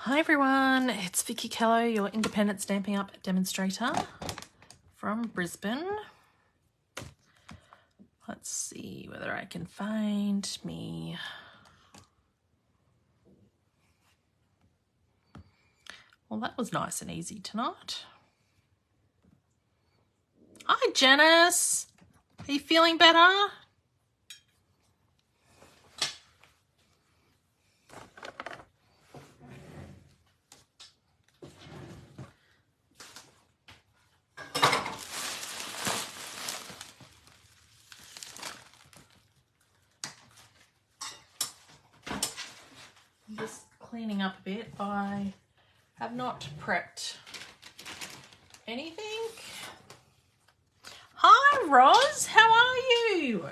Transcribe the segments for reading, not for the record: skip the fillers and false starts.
Hi everyone, it's Vickie Kello, your independent Stampin' Up demonstrator from Brisbane. Let's see whether I can find me. Well, that was nice and easy tonight. Hi Janice, are you feeling better? I'm just cleaning up a bit. I have not prepped anything. Hi Roz, how are you?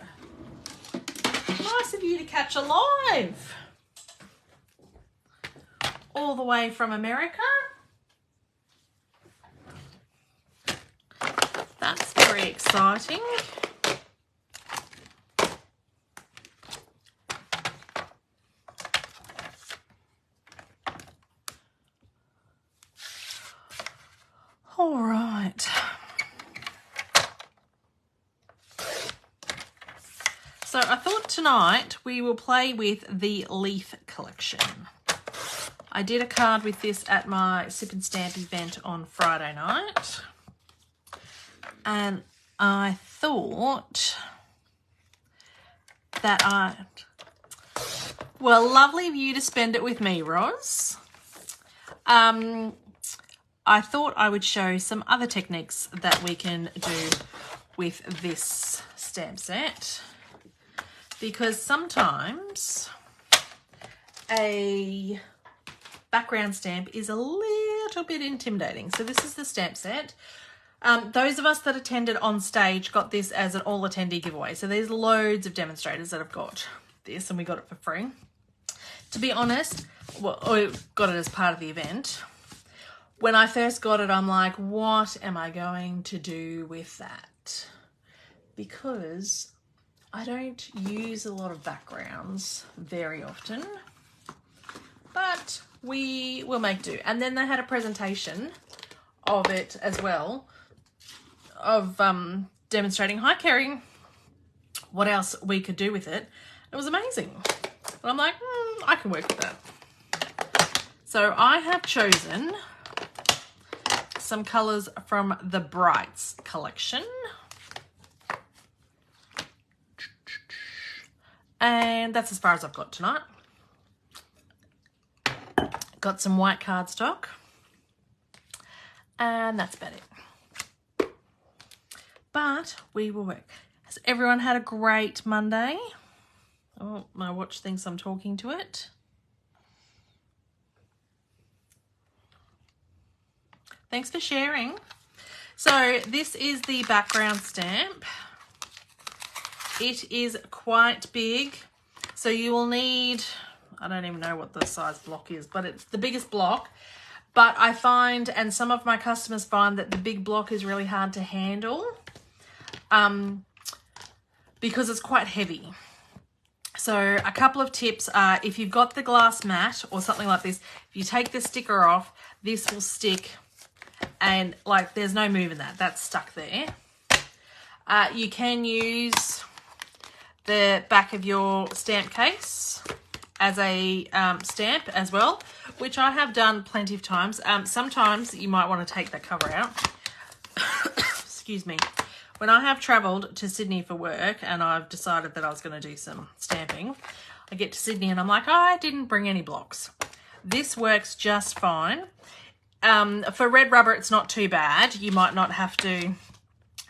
Nice of you to catch a live. All the way from America. That's very exciting. All right. So I thought tonight we will play with the leaf collection. I did a card with this at my Sip and Stamp event on Friday night. And I thought that well, lovely of you to spend it with me, Roz. I thought I would show some other techniques that we can do with this stamp set, because sometimes a background stamp is a little bit intimidating. So this is the stamp set. Those of us that attended on stage got this as an all attendee giveaway. So there's loads of demonstrators that have got this, and we got it for free. To be honest, well, I got it as part of the event. When I first got it, I'm like, what am I going to do with that? Because I don't use a lot of backgrounds very often, but we will make do. And then they had a presentation of it as well, of demonstrating, hi Kerry, what else we could do with it. It was amazing. And I'm like, I can work with that. So I have chosen some colours from the Brights collection. And that's as far as I've got tonight. Got some white cardstock. And that's about it. But we will work. Has everyone had a great Monday? Oh, my watch thinks I'm talking to it. Thanks for sharing. So this is the background stamp. It is quite big. So you will need, I don't even know what the size block is, but it's the biggest block. But I find, and some of my customers find, that the big block is really hard to handle because it's quite heavy. So a couple of tips are, if you've got the glass mat or something like this, if you take the sticker off, this will stick. And like, there's no moving that. That's stuck there. You can use the back of your stamp case as a stamp as well, which I have done plenty of times. Sometimes you might want to take that cover out. Excuse me. When I have travelled to Sydney for work and I've decided that I was going to do some stamping, I get to Sydney and I'm like, oh, I didn't bring any blocks. This works just fine. For red rubber, it's not too bad. You might not have to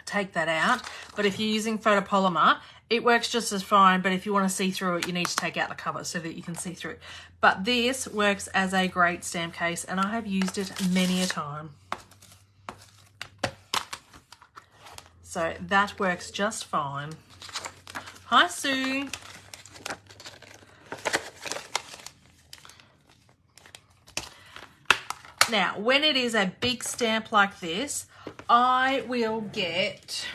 take that out. But if you're using photopolymer, it works just as fine. But if you want to see through it, you need to take out the cover so that you can see through it. But this works as a great stamp case, and I have used it many a time. So that works just fine. Hi, Sue. Now, when it is a big stamp like this, I will get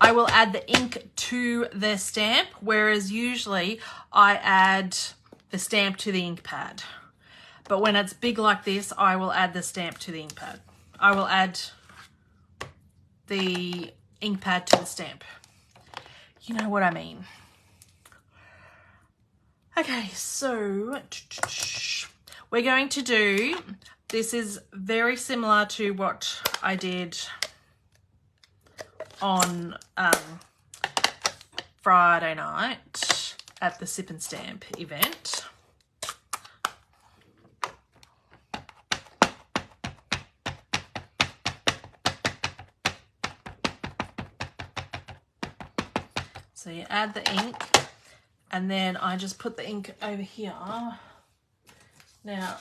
I will add the ink to the stamp, whereas usually I add the stamp to the ink pad. But when it's big like this, I will add the stamp to the ink pad. I will add the ink pad to the stamp. You know what I mean. Okay, so we're going to do, this is very similar to what I did on Friday night at the Sip and Stamp event. So you add the ink, and then I just put the ink over here. Now,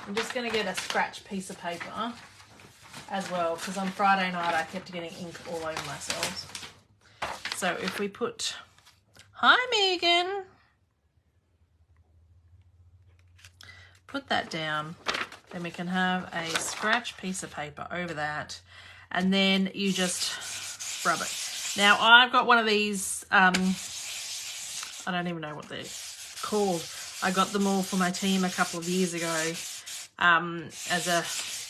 I'm just going to get a scratch piece of paper as well, because on Friday night I kept getting ink all over myself. So if we put, hi Megan, put that down, then we can have a scratch piece of paper over that, and then you just rub it. Now I've got one of these, I don't even know what they're called. I got them all for my team a couple of years ago as a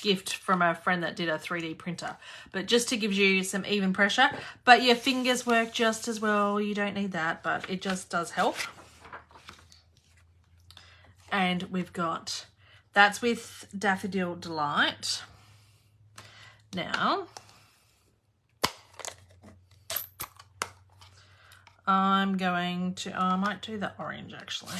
gift from a friend that did a 3D printer. But just to give you some even pressure, but your fingers work just as well. You don't need that, but it just does help. And we've got, that's with Daffodil Delight. Now, I'm going to, oh, I might do the orange actually.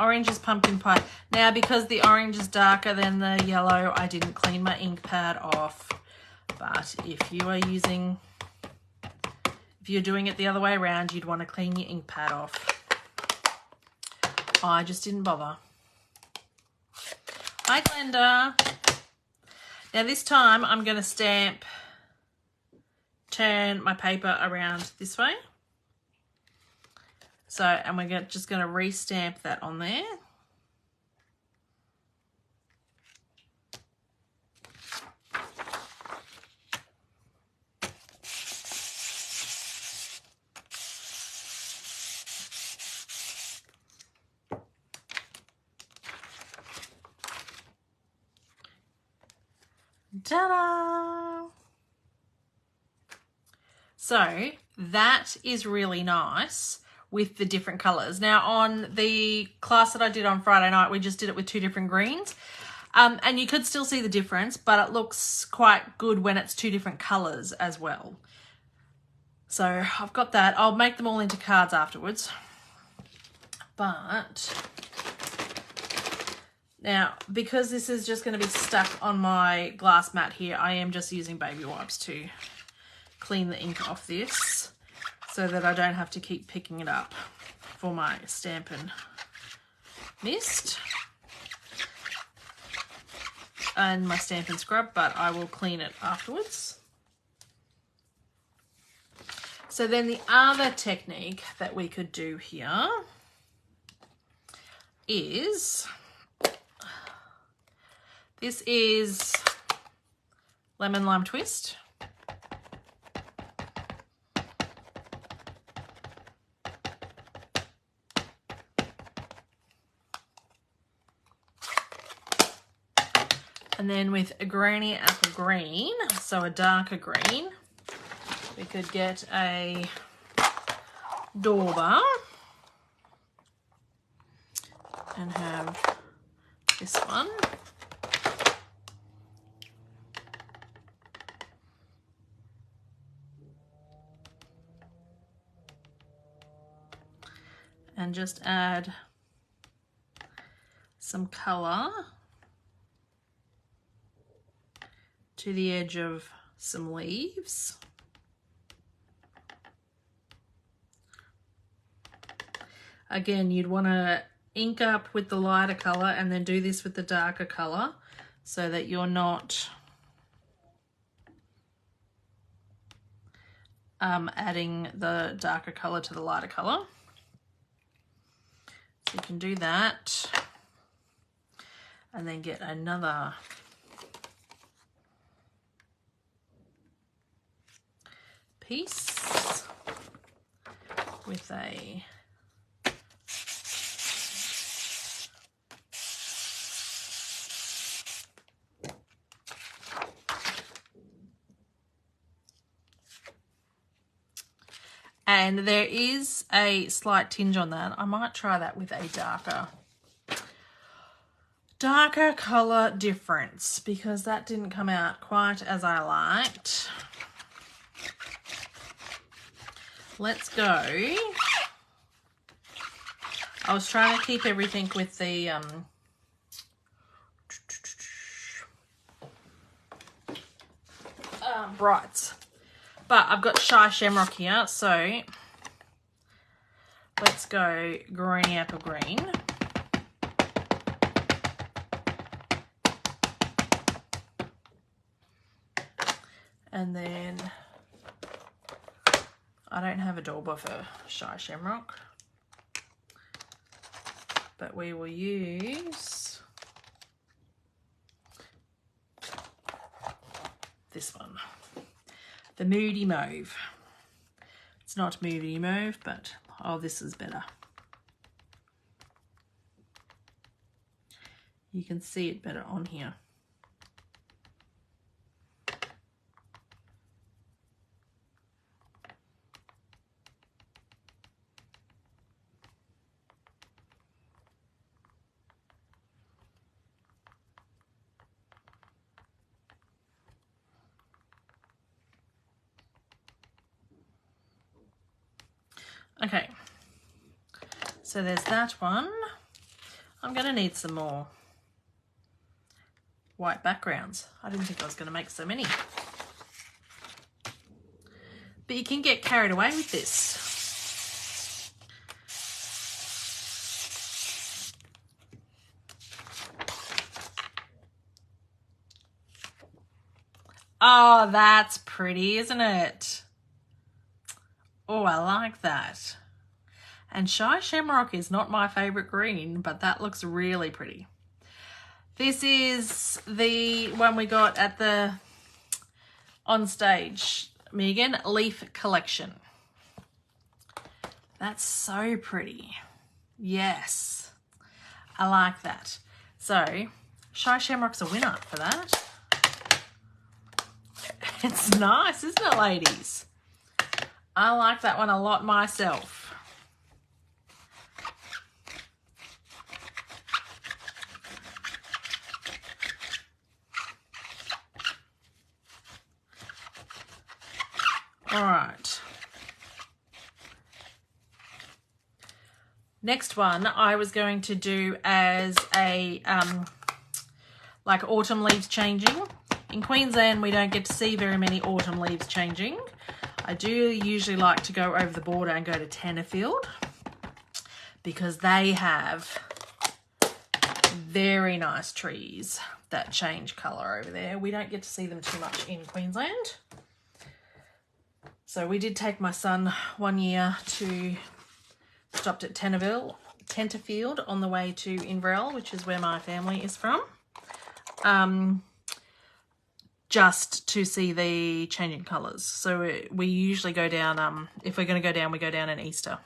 Orange is pumpkin pie. Now, because the orange is darker than the yellow, I didn't clean my ink pad off. But if you are using, if you're doing it the other way around, you'd want to clean your ink pad off. I just didn't bother. Hi, Glenda. Now this time I'm going to turn my paper around this way. So, and we're just going to re-stamp that on there. Ta-da! So that is really nice with the different colours. Now on the class that I did on Friday night, we just did it with 2 different greens. And you could still see the difference, but it looks quite good when it's 2 different colours as well. So I've got that. I'll make them all into cards afterwards. But now, because this is just going to be stuck on my glass mat here, I am just using baby wipes to clean the ink off this so that I don't have to keep picking it up for my Stampin' Mist and my Stampin' Scrub, but I will clean it afterwards. So then the other technique that we could do here is, this is Lemon Lime Twist. And then with a Granny Apple Green, so a darker green, we could get a Dauber and have this one. And just add some colour to the edge of some leaves. Again, you'd want to ink up with the lighter colour and then do this with the darker colour so that you're not adding the darker colour to the lighter colour. So you can do that. and then get another piece with a and there is a slight tinge on that. I might try that with a darker colour difference because that didn't come out quite as I liked. Let's go. I was trying to keep everything with the brights. But I've got Shy Shamrock here, so let's go Greeny Apple Green. And then I don't have a dauber for Shy Shamrock, but we will use this one. The Moody Mauve. It's not Moody Mauve, but oh, this is better. You can see it better on here. Okay, so there's that one. I'm going to need some more white backgrounds. I didn't think I was going to make so many. But you can get carried away with this. Oh, that's pretty, isn't it? Oh, I like that. And Shy Shamrock is not my favourite green, but that looks really pretty. This is the one we got at the on stage Megan Leaf Collection. That's so pretty. Yes, I like that. So Shy Shamrock's a winner for that. It's nice, isn't it, ladies? I like that one a lot myself. All right. Next one I was going to do as a like autumn leaves changing. In Queensland we don't get to see very many autumn leaves changing. I do usually like to go over the border and go to Tenterfield because they have very nice trees that change colour over there. We don't get to see them too much in Queensland. So we did take my son one year to stopped at Tenterfield on the way to Inverell, which is where my family is from. Just to see the changing colours. So we usually go down, if we're going to go down, we go down in Easter.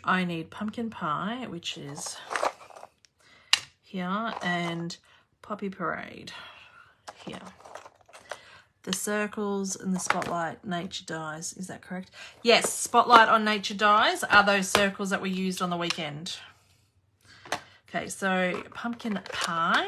I need pumpkin pie, which is here, and poppy parade here. The circles and the spotlight, nature dies. Is that correct? Yes, spotlight on nature dies are those circles that we used on the weekend. Okay, so pumpkin pie.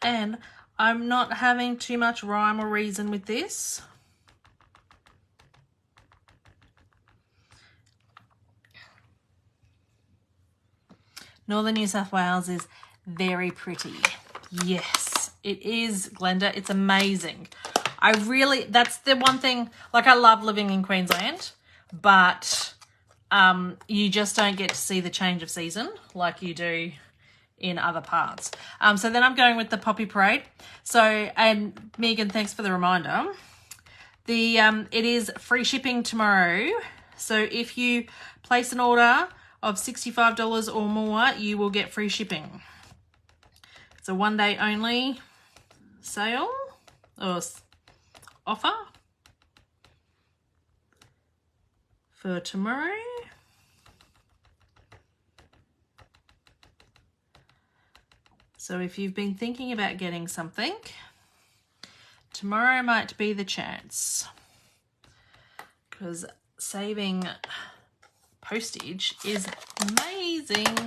And I'm not having too much rhyme or reason with this. Northern New South Wales is very pretty. Yes, it is, Glenda. It's amazing. That's the one thing, like I love living in Queensland, but you just don't get to see the change of season like you do in other parts. So then I'm going with the Poppy Parade. So, and Megan, thanks for the reminder. It is free shipping tomorrow. So if you place an order of $65 or more, you will get free shipping. It's a 1 day only sale or offer for tomorrow. So if you've been thinking about getting something, tomorrow might be the chance, because saving postage is amazing.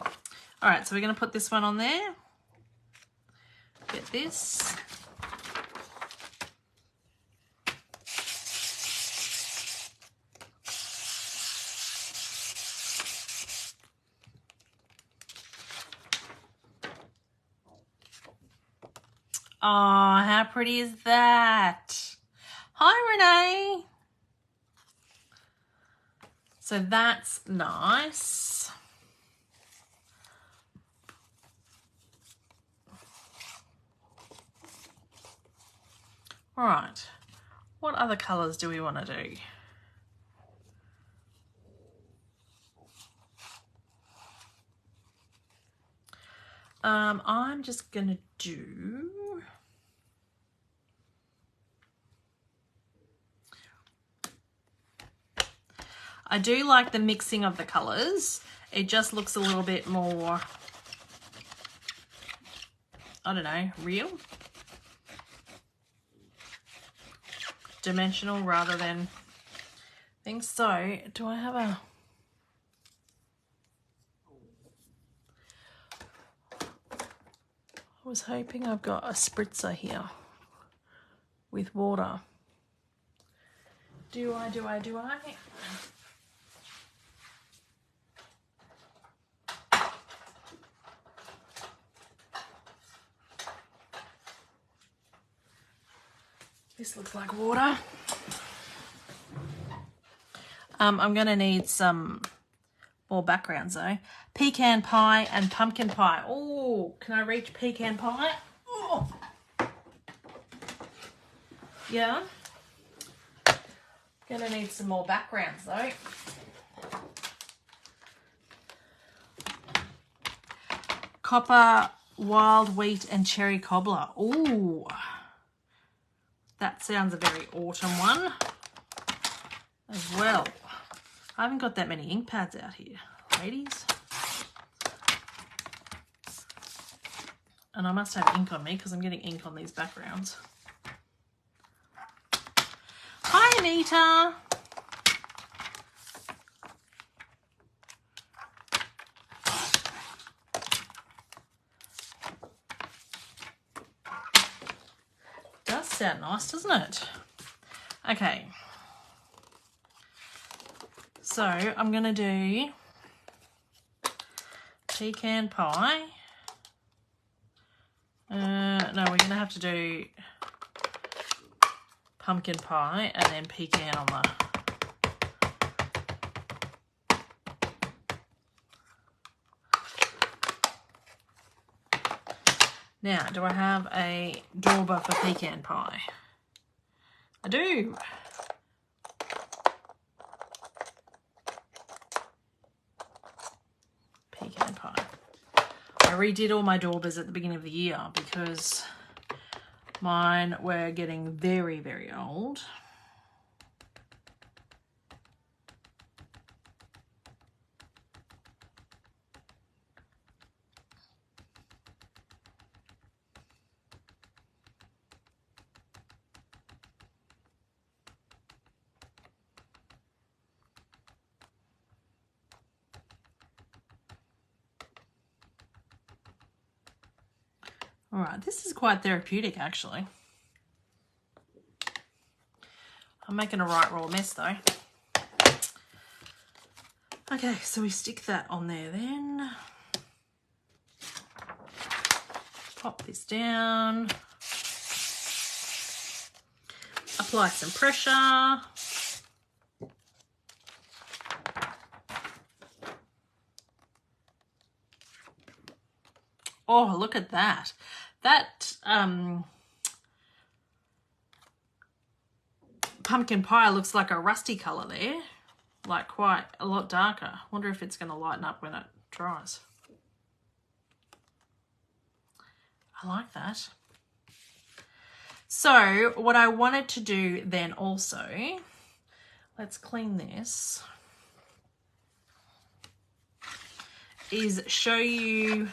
All right, so we're going to put this one on there. Get this. Oh, how pretty is that? Hi, Renee. So that's nice. All right. What other colours do we want to do? I'm just going to do... I do like the mixing of the colours. It just looks a little bit more, I don't know, real. Dimensional rather than things. So, do I have a... I was hoping I've got a spritzer here with water. Do I? This looks like water. I'm going to need some more backgrounds though. Pecan pie and pumpkin pie. Oh, can I reach pecan pie? Oh. Yeah. Going to need some more backgrounds though. Copper, wild wheat and cherry cobbler. Ooh. That sounds a very autumn one as well. I haven't got that many ink pads out here, ladies. And I must have ink on me because I'm getting ink on these backgrounds. Hi, Anita. Does sound nice, doesn't it? Okay. So I'm going to do pecan pie. No, we're going to have to do pumpkin pie and then pecan on the... Now, do I have a dauber for pecan pie? I do. Pecan pie. I redid all my daubers at the beginning of the year because mine were getting very, very old. All right, this is quite therapeutic, actually. I'm making a right raw mess, though. Okay, so we stick that on there then. Pop this down. apply some pressure. Oh, look at that. That pumpkin pie looks like a rusty colour there, like quite a lot darker. Wonder if it's going to lighten up when it dries. I like that. So what I wanted to do then also, let's clean this, is show you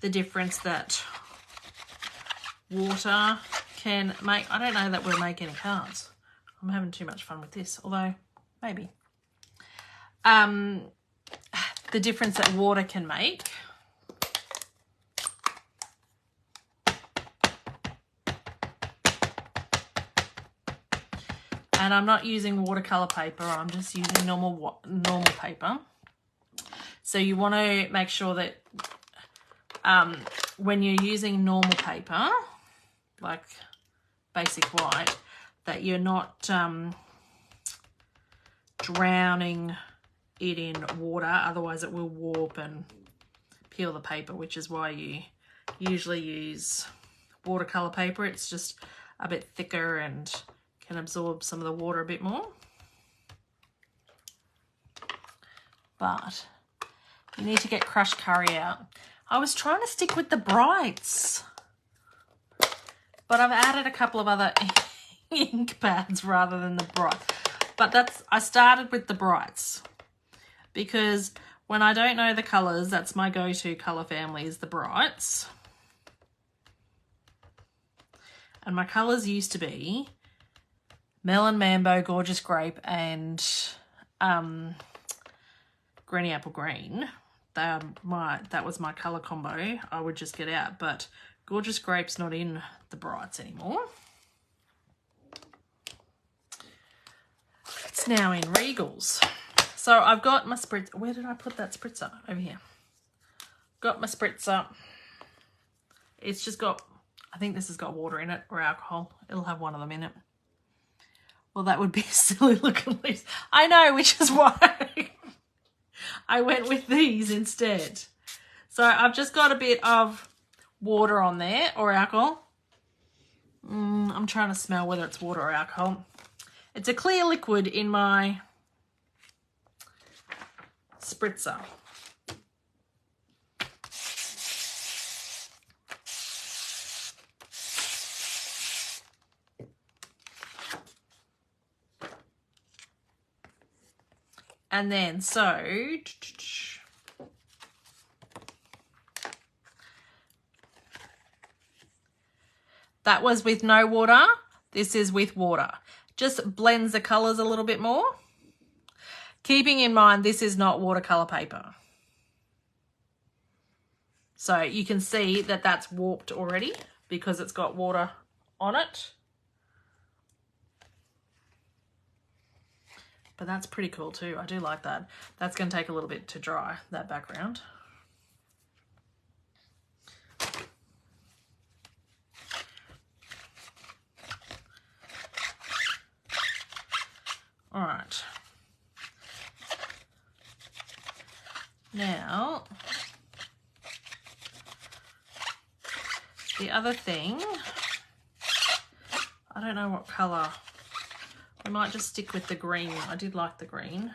the difference that water can make. I don't know that we'll make any cards. I'm having too much fun with this, although maybe. The difference that water can make. And I'm not using watercolor paper, I'm just using normal paper. So you want to make sure that when you're using normal paper, like basic white, that you're not drowning it in water, otherwise it will warp and peel the paper, which is why you usually use watercolor paper. It's just a bit thicker and can absorb some of the water a bit more. But you need to get crushed curry out. I was trying to stick with the brights, but I've added a couple of other ink pads rather than the brights. But I started with the brights because when I don't know the colours, that's my go-to colour family is the brights. And my colours used to be Melon Mambo, Gorgeous Grape, and Granny Apple Green. That was my colour combo I would just get out, but Gorgeous Grape's not in the brights anymore. It's now in Regals. So I've got my spritz. Where did I put that spritzer? Over here. Got my spritzer. It's just got, I think this has got water in it or alcohol. It'll have one of them in it. Well, that would be a silly looking leaf. I know, which is why I went with these instead. So I've just got a bit of water on there or alcohol. I'm trying to smell whether it's water or alcohol. It's a clear liquid in my spritzer. And then, so, that was with no water. This is with water. Just blends the colours a little bit more. Keeping in mind, this is not watercolour paper. So you can see that that's warped already because it's got water on it. But that's pretty cool too. I do like that. That's going to take a little bit to dry, that background. All right. Now, the other thing, I don't know what colour. I might just stick with the green. I did like the green.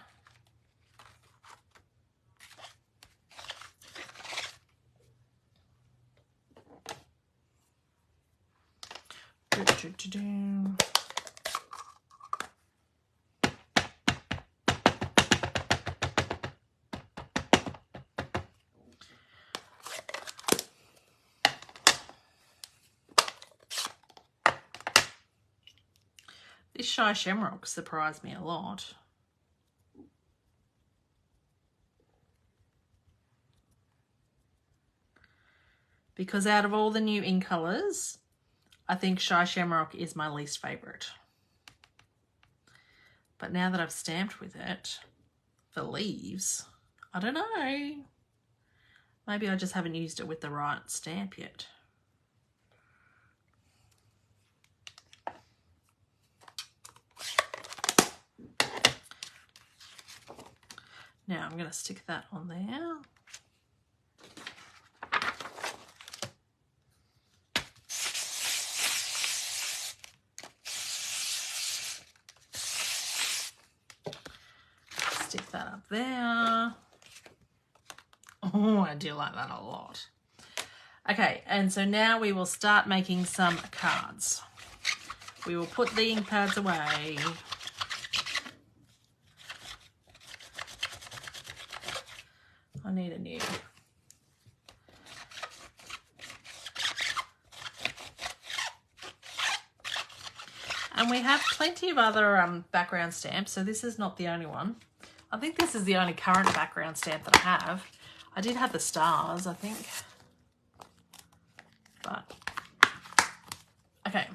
This Shy Shamrock surprised me a lot. Because out of all the new ink colours, I think Shy Shamrock is my least favourite. But now that I've stamped with it, the leaves, I don't know. Maybe I just haven't used it with the right stamp yet. Now I'm going to stick that on there. Stick that up there. Oh, I do like that a lot. Okay, and so now we will start making some cards. We will put the ink pads away. I need a new. And we have plenty of other background stamps, so this is not the only one. I think this is the only current background stamp that I have. I did have the stars, I think. But, okay,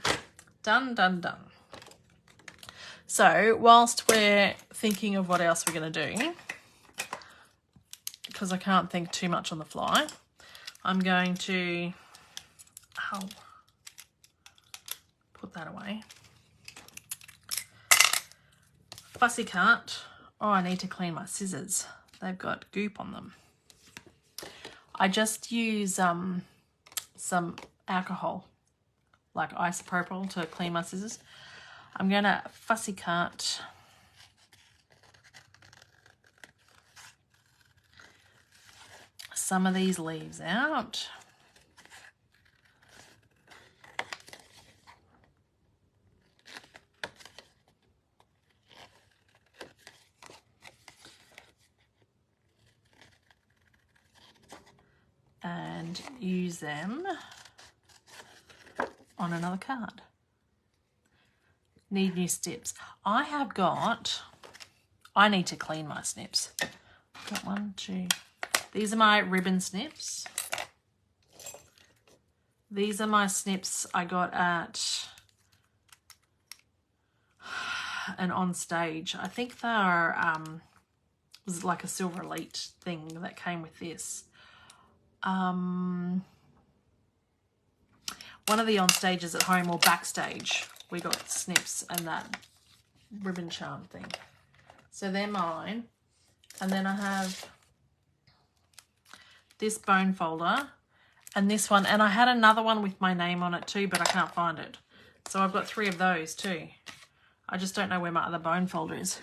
done. So, whilst we're thinking of what else we're going to do, because I can't think too much on the fly, I'm going to put that away. Fussy cut. Oh, I need to clean my scissors. They've got goop on them. I just use some alcohol, like isopropyl, to clean my scissors. I'm going to fussy cut some of these leaves out. And use them on another card. Need new snips. I need to clean my snips. Got 1, 2. These are my ribbon snips. These are my snips I got at an on stage. I think they are was like a Silver Elite thing that came with this. One of the on stages at home or backstage, we got snips and that ribbon charm thing. So they're mine. And then I have this bone folder and this one. And I had another one with my name on it too, but I can't find it. So I've got 3 of those too. I just don't know where my other bone folder is.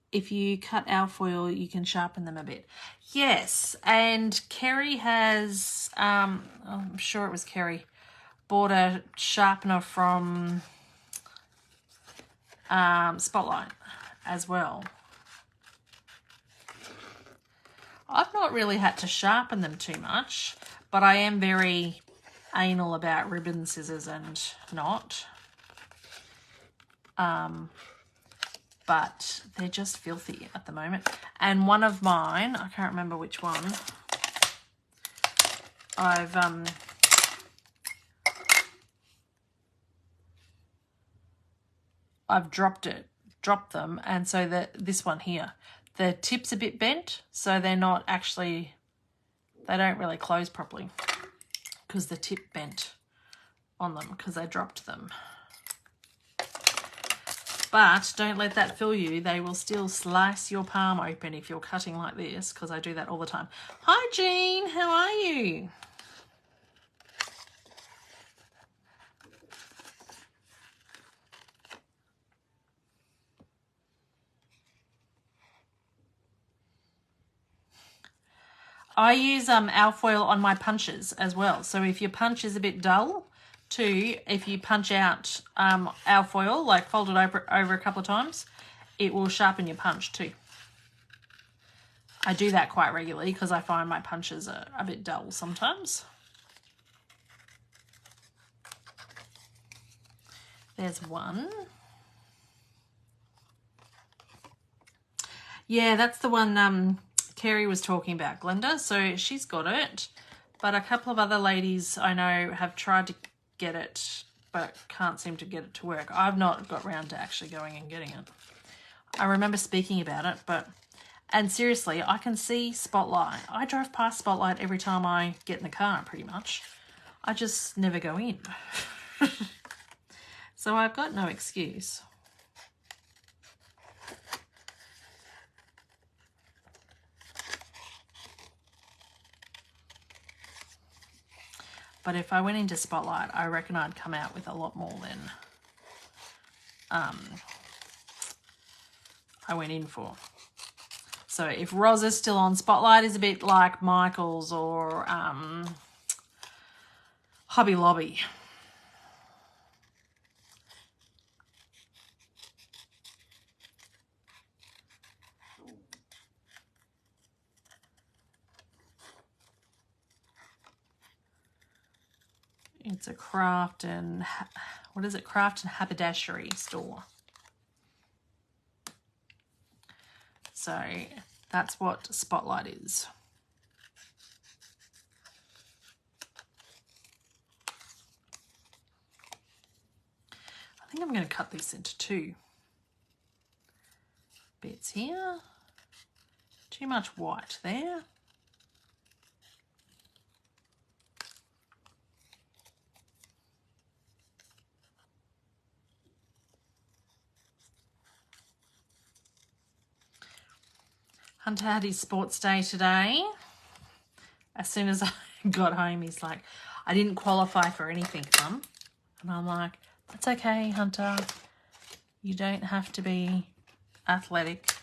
If you cut alfoil, you can sharpen them a bit. Yes, and Kerry has, I'm sure it was Kerry, bought a sharpener from Spotlight as well. I've not really had to sharpen them too much, but I am very anal about ribbon scissors and not. But they're just filthy at the moment. And one of mine, I can't remember which one, I've dropped them, and so this one here, the tip's a bit bent, so they're not actually, they don't really close properly because the tip bent on them because I dropped them. But don't let that fool you. They will still slice your palm open if you're cutting like this, because I do that all the time. Hi, Jean. How are you? I use alfoil on my punches as well. So if your punch is a bit dull, too, if you punch out alfoil, like fold it over a couple of times, it will sharpen your punch too. I do that quite regularly because I find my punches are a bit dull sometimes. There's one. Yeah, that's the one Kerry was talking about, Glenda. So she's got it, but a couple of other ladies I know have tried to get it but can't seem to get it to work. I've not got round to actually going and getting it. I remember speaking about it, and seriously, I can see Spotlight. I drive past Spotlight every time I get in the car, pretty much. I just never go in. So I've got no excuse. But if I went into Spotlight, I reckon I'd come out with a lot more than I went in for. So if Roz is still on, Spotlight is a bit like Michael's or Hobby Lobby. It's a craft and, what is it? Craft and haberdashery store. So that's what Spotlight is. I think I'm going to cut this into 2 bits here. Too much white there. Hunter had his sports day today. As soon as I got home, he's like, I didn't qualify for anything, Mum. And I'm like, that's okay, Hunter. You don't have to be athletic.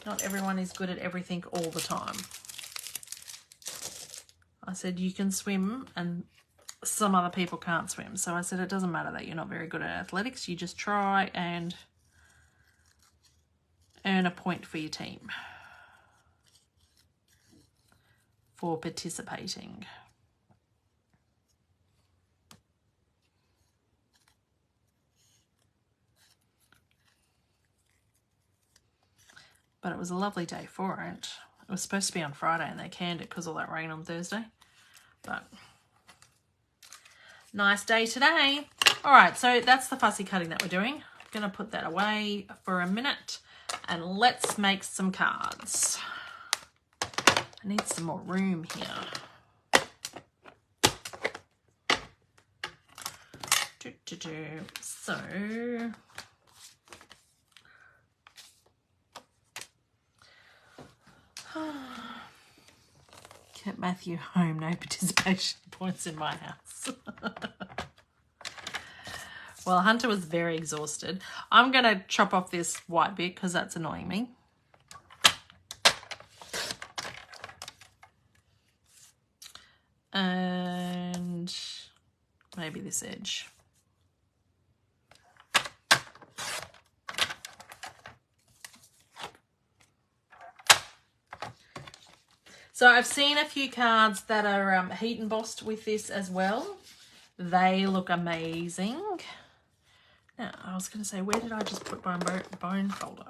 Not everyone is good at everything all the time. I said, you can swim and some other people can't swim. So I said, it doesn't matter that you're not very good at athletics. You just try and earn a point for your team for participating. But it was a lovely day for it. It was supposed to be on Friday and they canned it because of all that rain on Thursday. But nice day today. All right, so that's the fussy cutting that we're doing. I'm going to put that away for a minute and let's make some cards. I need some more room here. So kept Matthew home, no participation points in my house. Well, Hunter was very exhausted. I'm going to chop off this white bit because that's annoying me. And maybe this edge. So I've seen a few cards that are heat embossed with this as well. They look amazing. Now, I was going to say, where did I just put my bone folder?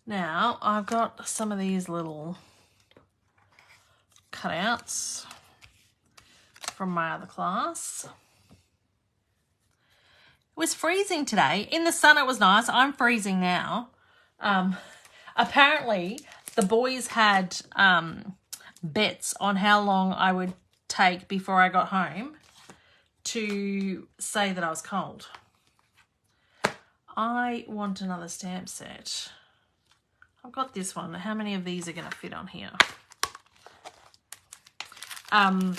Now, I've got some of these little cutouts from my other class. It was freezing today. In the sun it was nice. I'm freezing now. Apparently the boys had bets on how long I would take before I got home to say that I was cold. I want another stamp set. I've got this one. How many of these are going to fit on here? And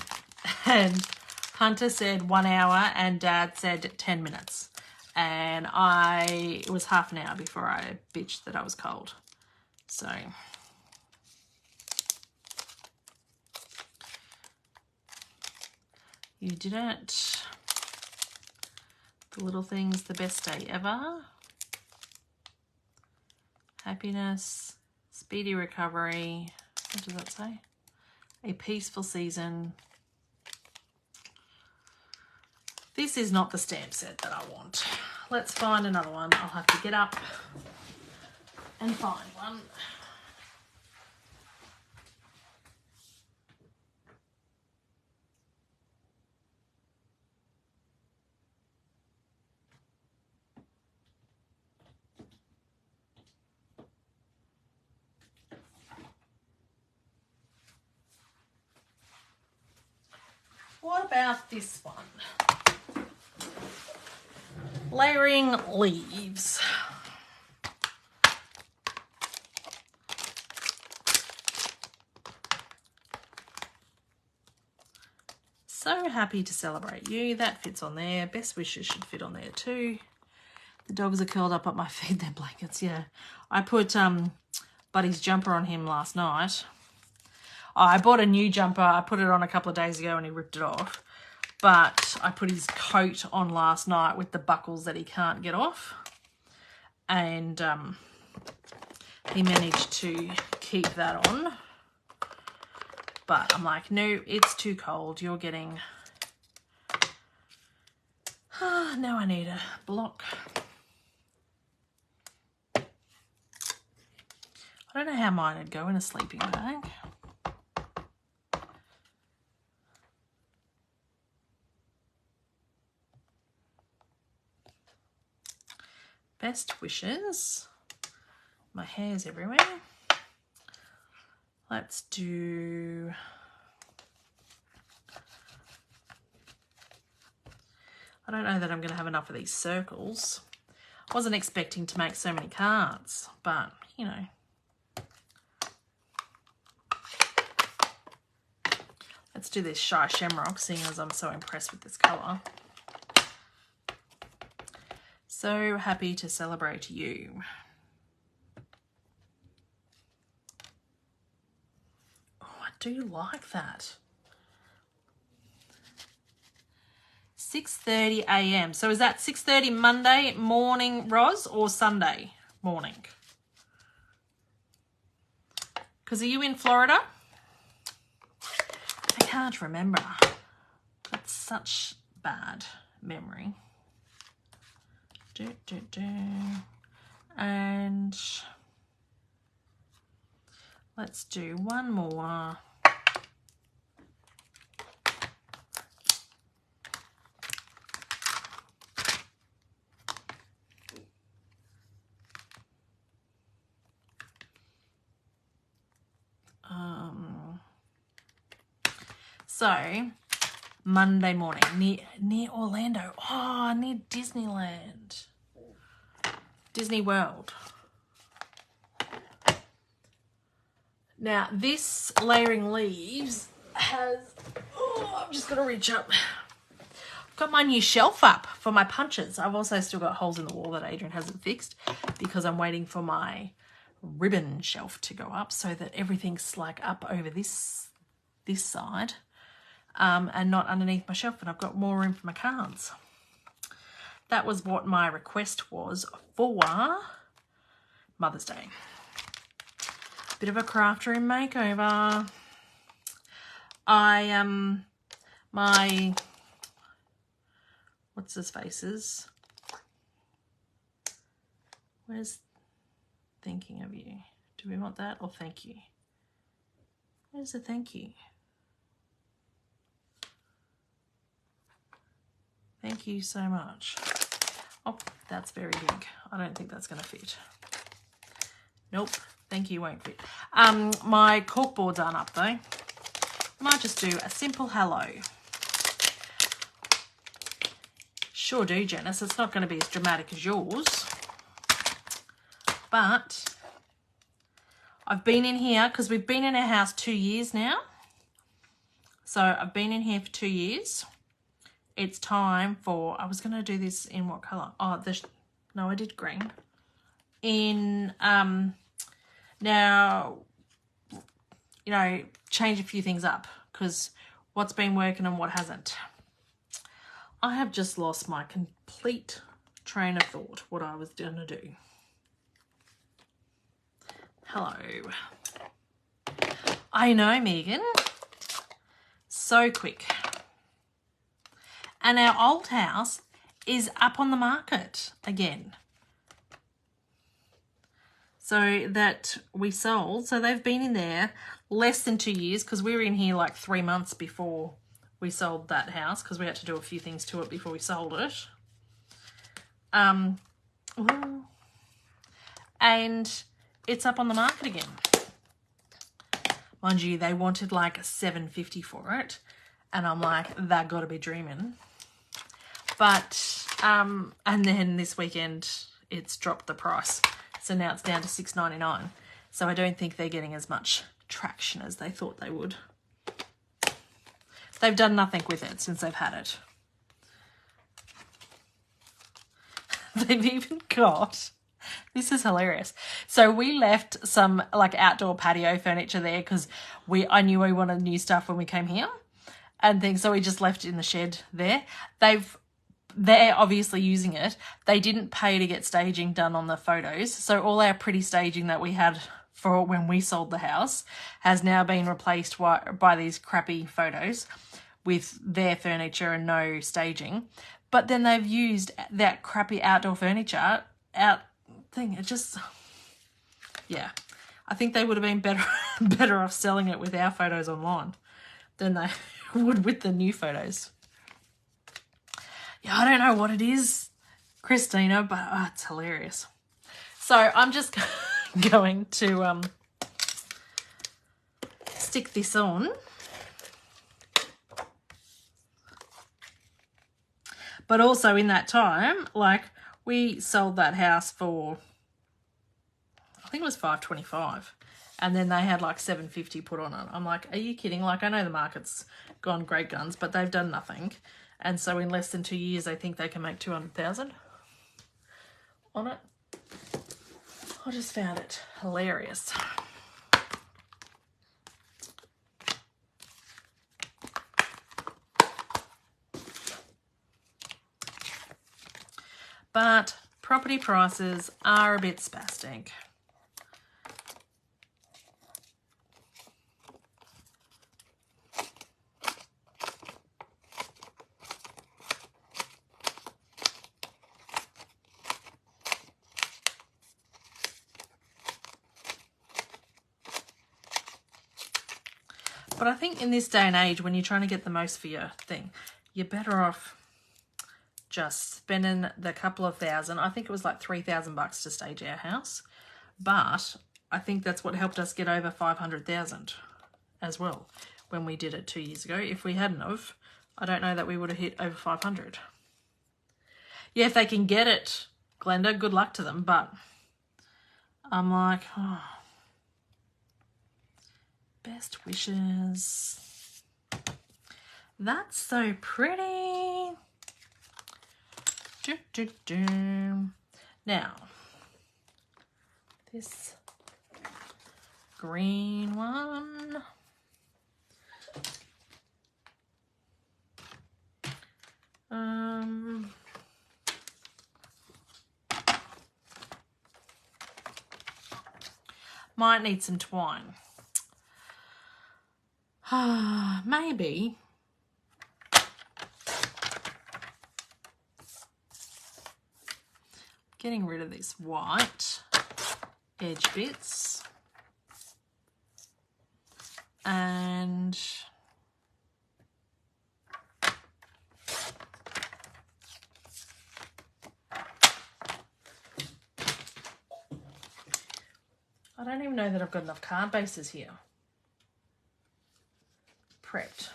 Hunter said 1 hour and Dad said 10 minutes. And it was half an hour before I bitched that I was cold. So you did it. The little things, the best day ever. Happiness, speedy recovery. What does that say? A peaceful season. This is not the stamp set that I want. Let's find another one. I'll have to get up and find one. about this one? Layering leaves. So happy to celebrate you. That fits on there. Best wishes should fit on there too. The dogs are curled up my feet, their blankets. Yeah, I put Buddy's jumper on him last night. Oh, I bought a new jumper. I put it on a couple of days ago and he ripped it off. But I put his coat on last night with the buckles that he can't get off. And he managed to keep that on. But I'm like, no, it's too cold. You're getting... now I need a block. I don't know how mine would go in a sleeping bag. Best wishes. My hair's everywhere. Let's do... I don't know that I'm going to have enough of these circles. I wasn't expecting to make so many cards, but, you know. Let's do this Shy Shamrock, seeing as I'm so impressed with this colour. So happy to celebrate you. Oh, I do like that. 6:30 a.m. So is that 6:30 Monday morning, Roz, or Sunday morning? Because are you in Florida? I can't remember. That's such bad memory. And let's do one more. So Monday morning near Orlando. Oh, near Disneyland. Disney World. Now this layering leaves has, I'm just gonna reach up. I've got my new shelf up for my punches. I've also still got holes in the wall that Adrian hasn't fixed because I'm waiting for my ribbon shelf to go up so that everything's like up over this side. And not underneath my shelf, and I've got more room for my cards. That was what my request was for Mother's Day. Bit of a craft room makeover. My what's his faces? Where's thinking of you? Do we want that or thank you? Where's the thank you? Thank you so much. Oh, that's very big. I don't think that's going to fit. Nope. Thank you won't fit. My corkboards aren't up though. Might just do a simple hello. Sure do, Janice. It's not going to be as dramatic as yours. But I've been in here because we've been in our house 2 years now. So I've been in here for 2 years. It's time for, I was going to do this in what colour? Oh, no, I did green. In, now, you know, change a few things up because what's been working and what hasn't. I have just lost my complete train of thought, what I was going to do. Hello. I know, Megan. So quick. And our old house is up on the market again. So that we sold. So they've been in there less than 2 years because we were in here like 3 months before we sold that house because we had to do a few things to it before we sold it. And it's up on the market again. Mind you, they wanted like $750 for it. And I'm like, that got to be dreaming. But, and then this weekend, it's dropped the price. So now it's down to $6.99. So I don't think they're getting as much traction as they thought they would. They've done nothing with it since they've had it. They've even got, this is hilarious. So we left some like outdoor patio furniture there because I knew we wanted new stuff when we came here and things. So we just left it in the shed there. They're obviously using it. They didn't pay to get staging done on the photos. So all our pretty staging that we had for when we sold the house has now been replaced by these crappy photos with their furniture and no staging. But then they've used that crappy outdoor furniture thing. It just, yeah. I think they would have been better off selling it with our photos online than they would with the new photos. Yeah, I don't know what it is, Christina, but it's hilarious. So I'm just going to stick this on. But also in that time, like, we sold that house for, I think it was $525, and then they had like $750 put on it. I'm like, are you kidding? Like, I know the market's gone great guns, but they've done nothing. And so in less than 2 years, I think they can make $200,000 on it. I just found it hilarious. But property prices are a bit spastic. But I think in this day and age, when you're trying to get the most for your thing, you're better off just spending the couple of thousand. I think it was like $3,000 to stage our house, but I think that's what helped us get over 500,000 as well when we did it 2 years ago. If we hadn't have, I don't know that we would have hit over 500. Yeah, if they can get it, Glenda, good luck to them. But I'm like, oh, best wishes. That's so pretty. Now, this green one. Might need some twine. Maybe. Getting rid of these white edge bits. And I don't even know that I've got enough card bases here. Prepped.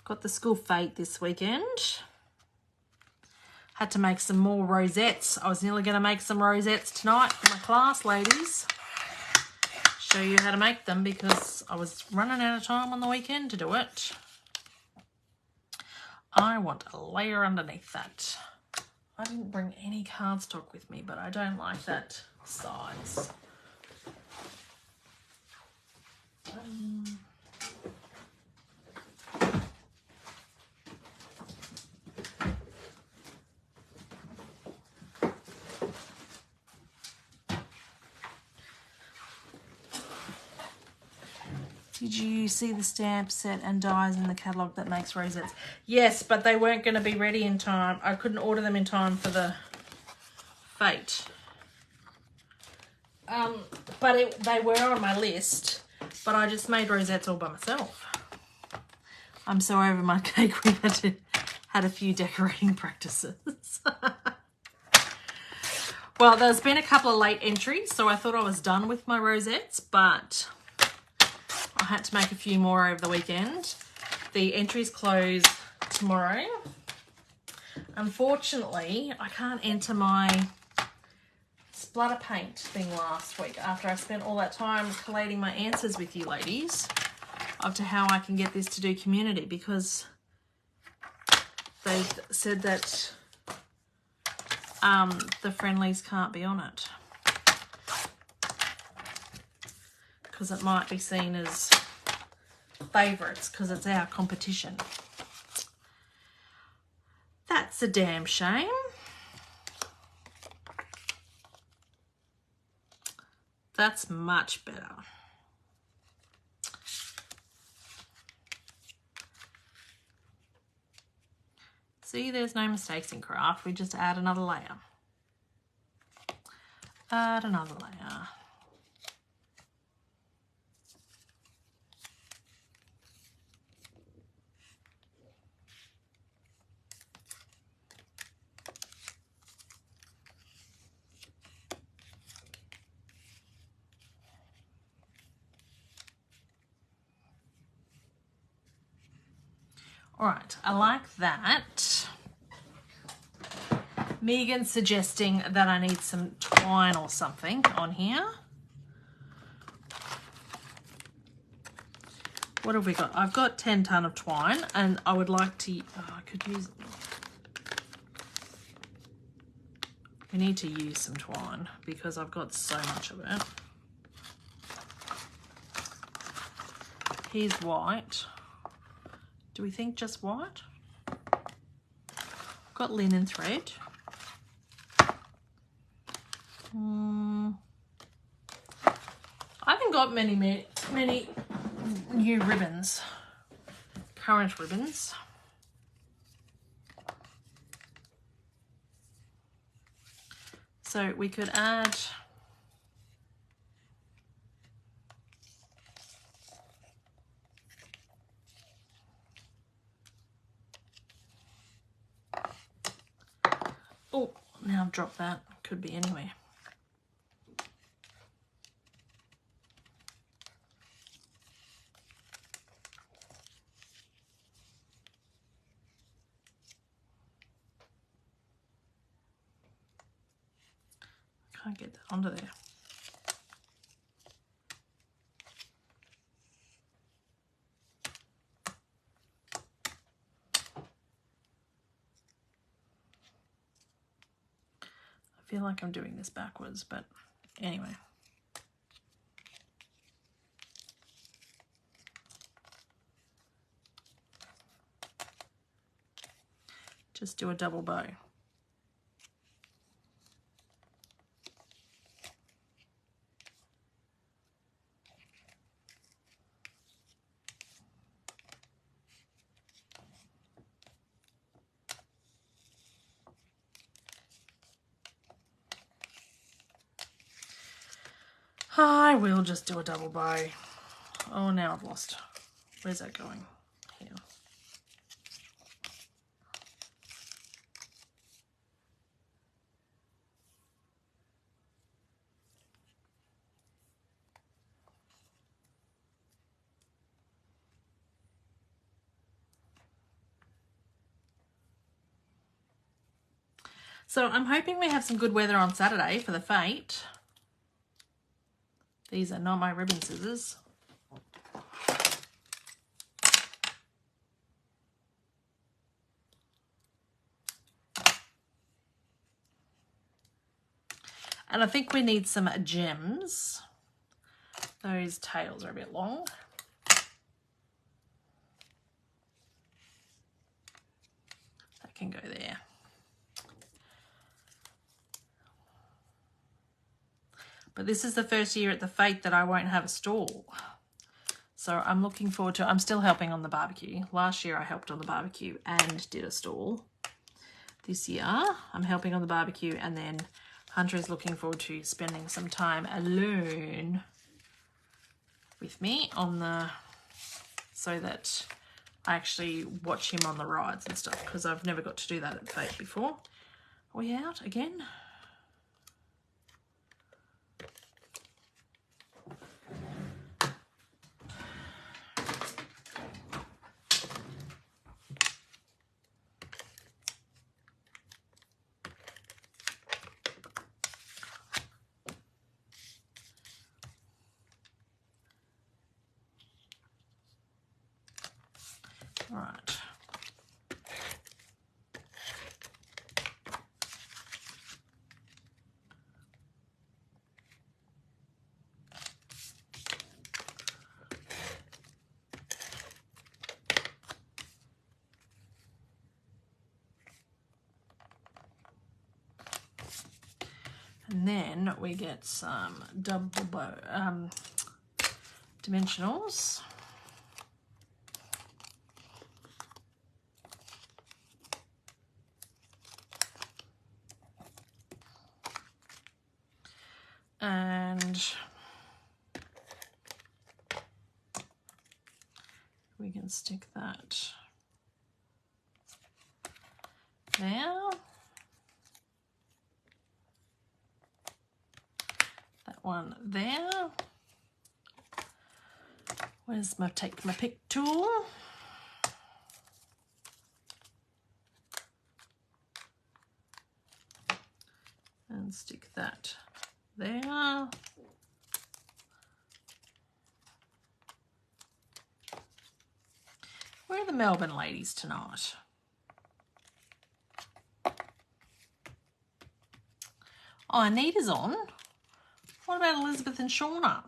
Got the school fete this weekend. Had to make some more rosettes. I was nearly going to make some rosettes tonight for my class, ladies. Show you how to make them because I was running out of time on the weekend to do it. I want a layer underneath that. I didn't bring any cardstock with me, but I don't like that size. Did you see the stamp set and dies in the catalogue that makes rosettes? Yes, but they weren't going to be ready in time. I couldn't order them in time for the fete. But they were on my list, but I just made rosettes all by myself. I'm so over my cake we had a few decorating practices. Well, there's been a couple of late entries, so I thought I was done with my rosettes, but I had to make a few more over the weekend. The entries close tomorrow. Unfortunately, I can't enter my splatter paint thing last week after I spent all that time collating my answers with you ladies up to how I can get this to do community, because they said that the friendlies can't be on it because it might be seen as favourites because it's our competition. That's a damn shame. That's much better. See, there's no mistakes in craft. We just add another layer. Add another layer. All right, I like that. Megan's suggesting that I need some twine or something on here. What have we got? I've got 10 ton of twine, and I would like to, I could use, we need to use some twine because I've got so much of it. Here's white. Do we think just white? I've got linen thread. I haven't got many new ribbons, current ribbons. So we could add oh, now I've dropped that. Could be anywhere. Can't get that onto there. I feel like I'm doing this backwards, but anyway. Just do a double bow. I will just do a double bow. Oh, now I've lost. Where's that going? Here. So I'm hoping we have some good weather on Saturday for the fete. These are not my ribbon scissors. And I think we need some gems. Those tails are a bit long. That can go there. But this is the first year at the fete that I won't have a stall. So I'm looking forward to, I'm still helping on the barbecue. Last year I helped on the barbecue and did a stall. This year I'm helping on the barbecue, and then Hunter is looking forward to spending some time alone with me on the, so that I actually watch him on the rides and stuff, because I've never got to do that at fete before. Are we out again? All right. And then we get some dimensionals. And we can stick that there. That one there. Where's my take my pick tool? And stick that there. Where are the Melbourne ladies tonight? Oh, Anita's on. What about Elizabeth and Shauna?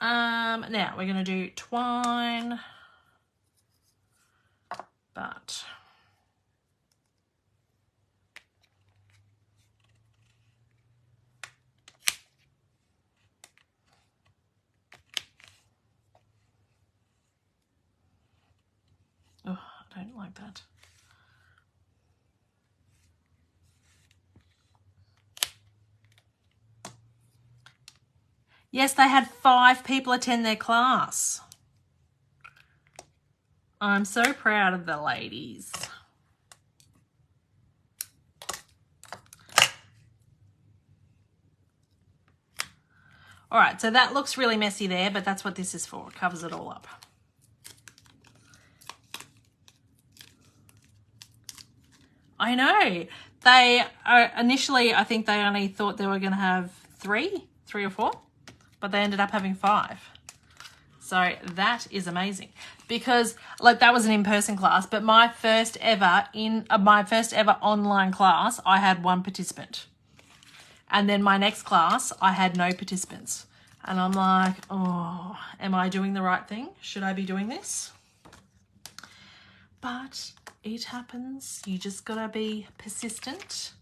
Now we're going to do twine, but oh, I don't like that. Yes, they had 5 people attend their class. I'm so proud of the ladies. All right, so that looks really messy there, but that's what this is for. It covers it all up. I know. They initially, I think they only thought they were going to have 3 or 4, but they ended up having 5. So that is amazing because like that was an in-person class, but my first ever online class, I had 1 participant. And then my next class, I had no participants. And I'm like, oh, am I doing the right thing? Should I be doing this? But it happens. You just got to be persistent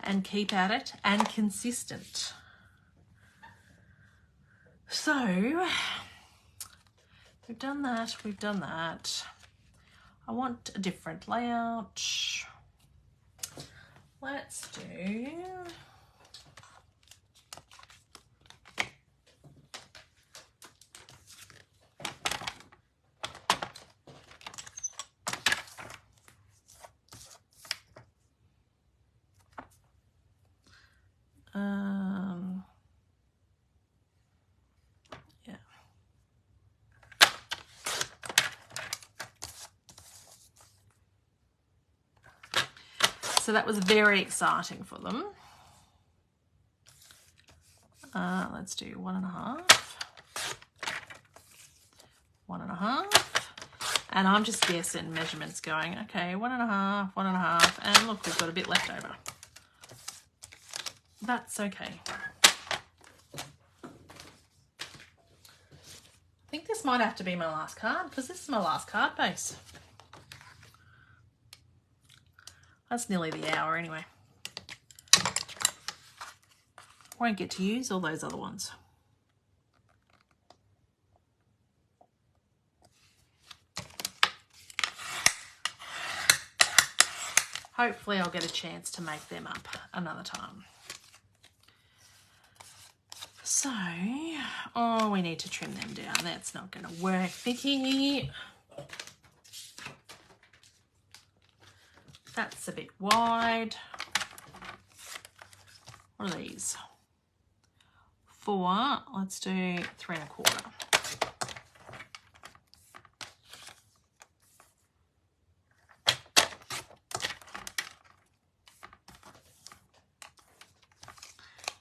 and keep at it and consistent. So we've done that. We've done that. I want a different layout. Let's do... yeah. So that was very exciting for them. Let's do 1.5, 1.5. And I'm just guessing measurements going, okay, 1.5, 1.5. And look, we've got a bit left over. That's okay. I think this might have to be my last card because this is my last card base. That's nearly the hour anyway. Won't get to use all those other ones. Hopefully I'll get a chance to make them up another time. So, oh, we need to trim them down. That's not going to work, Vickie. That's a bit wide. What are these? 4. Let's do 3.25.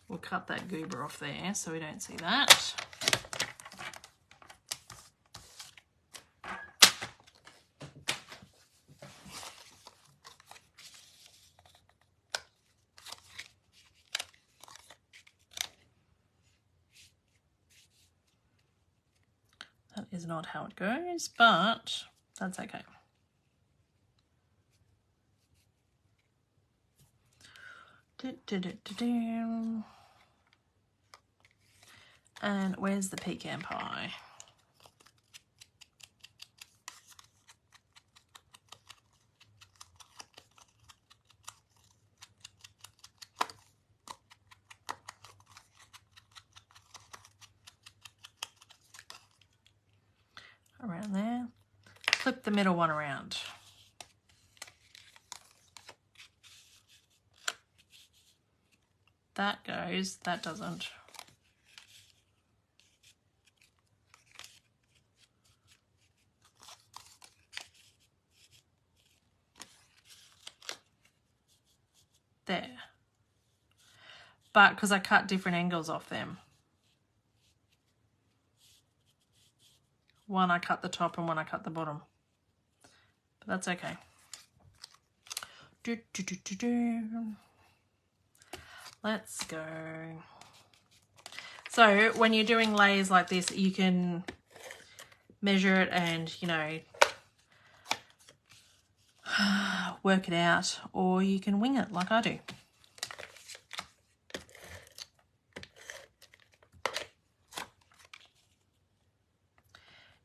We'll cut that goober off there so we don't see that. is not how it goes, but that's okay. And where's the pecan pie? Around there. Flip the middle one around. That goes, that doesn't. There. But because I cut different angles off them. One I cut the top and one I cut the bottom. But that's okay. Let's go. So when you're doing layers like this, you can measure it and, you know, work it out, or you can wing it like I do.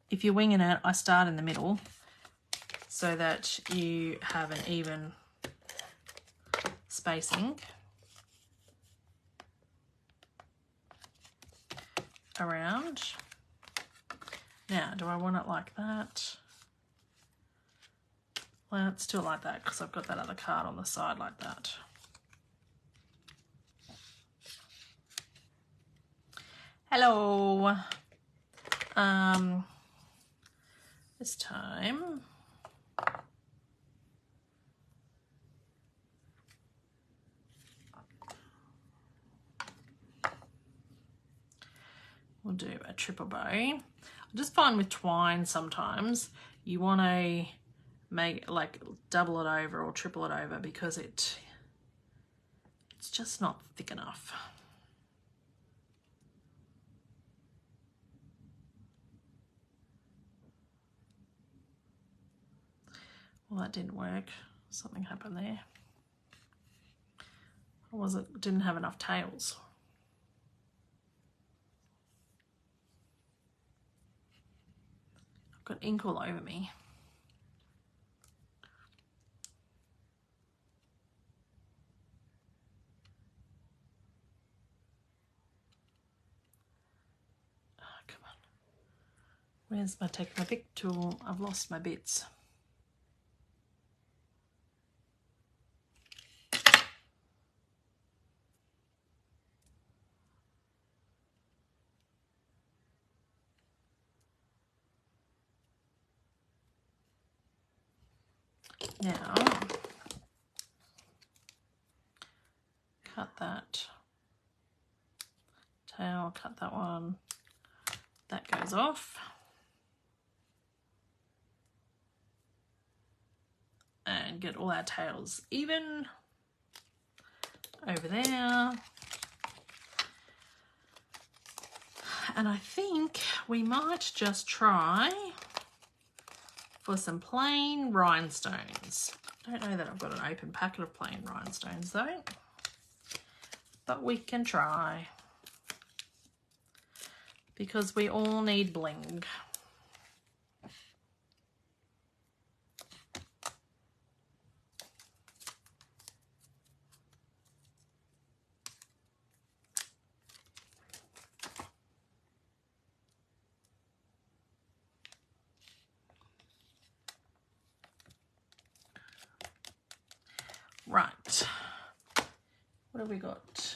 If you're winging it, I start in the middle so that you have an even spacing around. Now, do I want it like that? Let's do it like that because I've got that other card on the side like that. Hello. This time we'll do a triple bow. I just find with twine sometimes you want to make like double it over or triple it over because it's just not thick enough. Well, that didn't work. Something happened there. Or was it didn't have enough tails? I've got ink all over me. Oh, come on. Where's my Take My Bic tool? I've lost my bits. Now, cut that tail, cut that one, that goes off. And get all our tails even over there. And I think we might just try for some plain rhinestones. I don't know that I've got an open packet of plain rhinestones though, but we can try because we all need bling. Right, what have we got?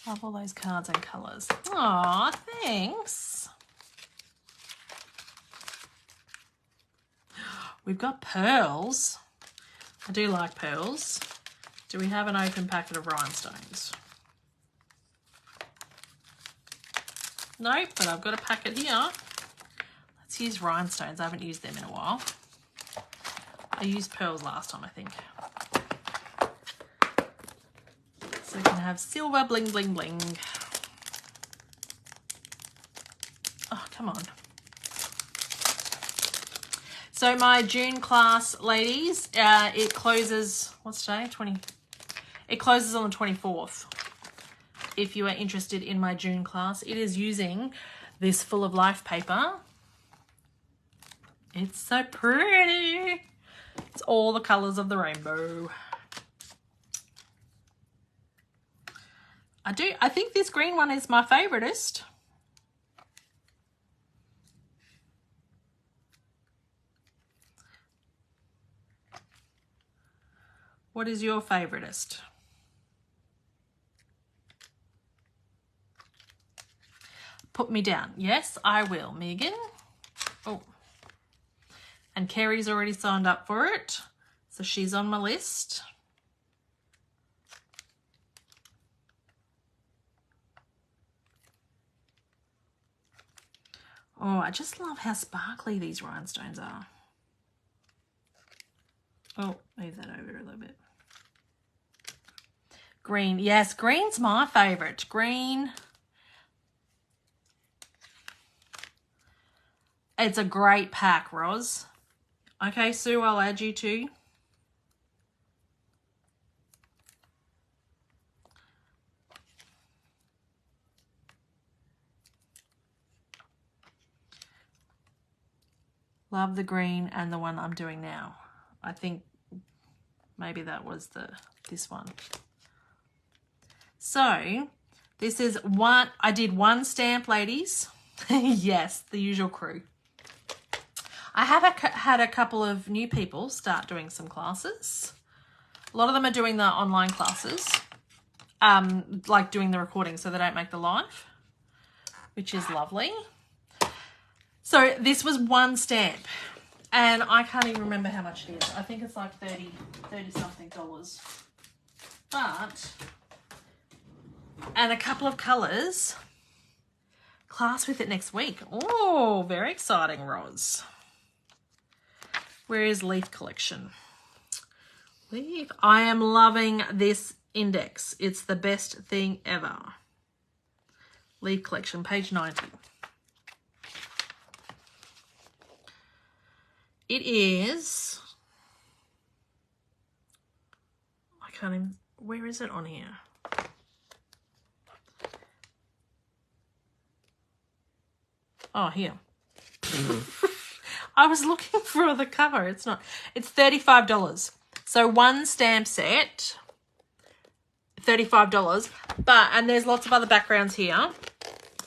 Love all those cards and colours. Aw, thanks. We've got pearls. I do like pearls. Do we have an open packet of rhinestones? Nope, but I've got a packet here. Let's use rhinestones. I haven't used them in a while. I used pearls last time, I think. So we can have silver bling bling bling. Come on. So my June class, ladies, it closes, what's today? It closes on the 24th. If you are interested in my June class, it is using this Full of Life paper. It's so pretty. It's all the colours of the rainbow. I think this green one is my favoritist. What is your favoritist? Put me down. Yes, I will, Megan. Oh. And Kerry's already signed up for it, so she's on my list. Oh, I just love how sparkly these rhinestones are. Oh, move that over a little bit. Green. Yes, green's my favourite. Green. It's a great pack, Roz. Okay, Sue, I'll add you too. Love the green and the one I'm doing now. I think maybe that was this one. So this is one, I did one stamp, ladies. Yes, the usual crew. I have had a couple of new people start doing some classes. A lot of them are doing the online classes, like doing the recording so they don't make the live, which is lovely. So this was one stamp and I can't even remember how much it is. I think it's like 30 something dollars. But, and a couple of colours. Class with it next week. Oh, very exciting, Roz. Where is Leaf Collection? Leaf. I am loving this index. It's the best thing ever. Leaf Collection, page 90. It is, I can't even, where is it on here? Oh, here. I was looking for the cover. It's not. It's $35. So one stamp set, $35. But, and there's lots of other backgrounds here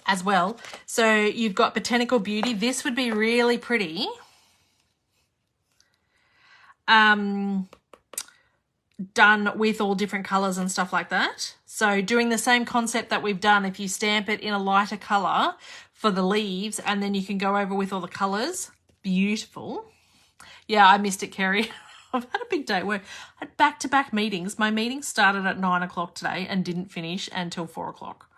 as well. So you've got Botanical Beauty. This would be really pretty. Done with all different colours and stuff like that. So doing the same concept that we've done, if you stamp it in a lighter colour for the leaves and then you can go over with all the colours. Beautiful. Yeah, I missed it, Kerry. I've had a big day. I had back-to-back meetings. My meeting started at 9 o'clock today and didn't finish until 4 o'clock.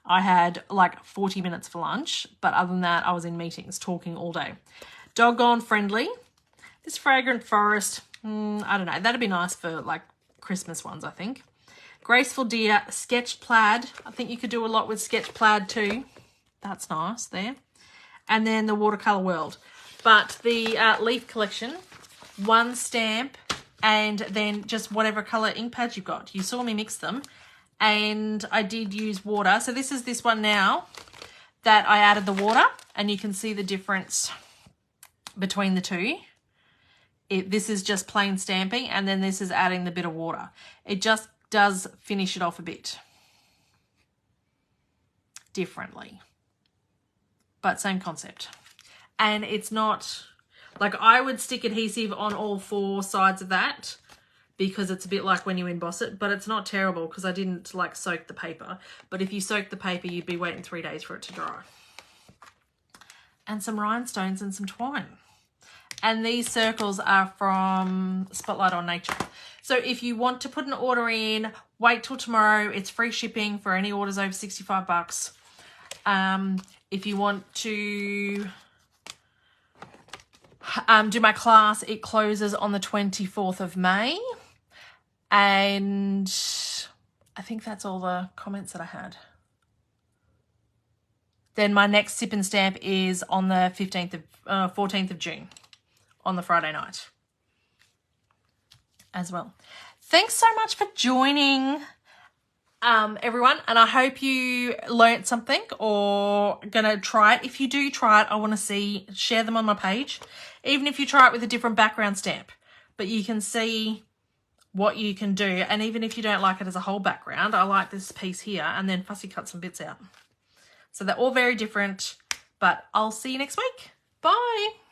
I had like 40 minutes for lunch, but other than that, I was in meetings talking all day. Doggone Friendly. This Fragrant Forest, I don't know. That'd be nice for like Christmas ones, I think. Graceful Deer, Sketch Plaid. I think you could do a lot with Sketch Plaid too. That's nice there. And then the Watercolour World. But the Leaf Collection, one stamp and then just whatever colour ink pads you've got. You saw me mix them. And I did use water. So this is this one now that I added the water. And you can see the difference between the two. This is just plain stamping and then this is adding the bit of water. It just does finish it off a bit differently, but same concept. And it's not, like I would stick adhesive on all four sides of that because it's a bit like when you emboss it, but it's not terrible because I didn't like soak the paper. But if you soak the paper, you'd be waiting 3 days for it to dry. And some rhinestones and some twine. And these circles are from Spotlight on Nature. So if you want to put an order in, wait till tomorrow. It's free shipping for any orders over $65. If you want to do my class, it closes on the 24th of May. And I think that's all the comments that I had. then my next sip and stamp is on the 14th of June on the Friday night as well. Thanks so much for joining, everyone, and I hope you learnt something or gonna try it. If you do try it, I want to share them on my page, even if you try it with a different background stamp, but you can see what you can do. And even if you don't like it as a whole background, I like this piece here, and then fussy cut some bits out. So they're all very different, but I'll see you next week. Bye.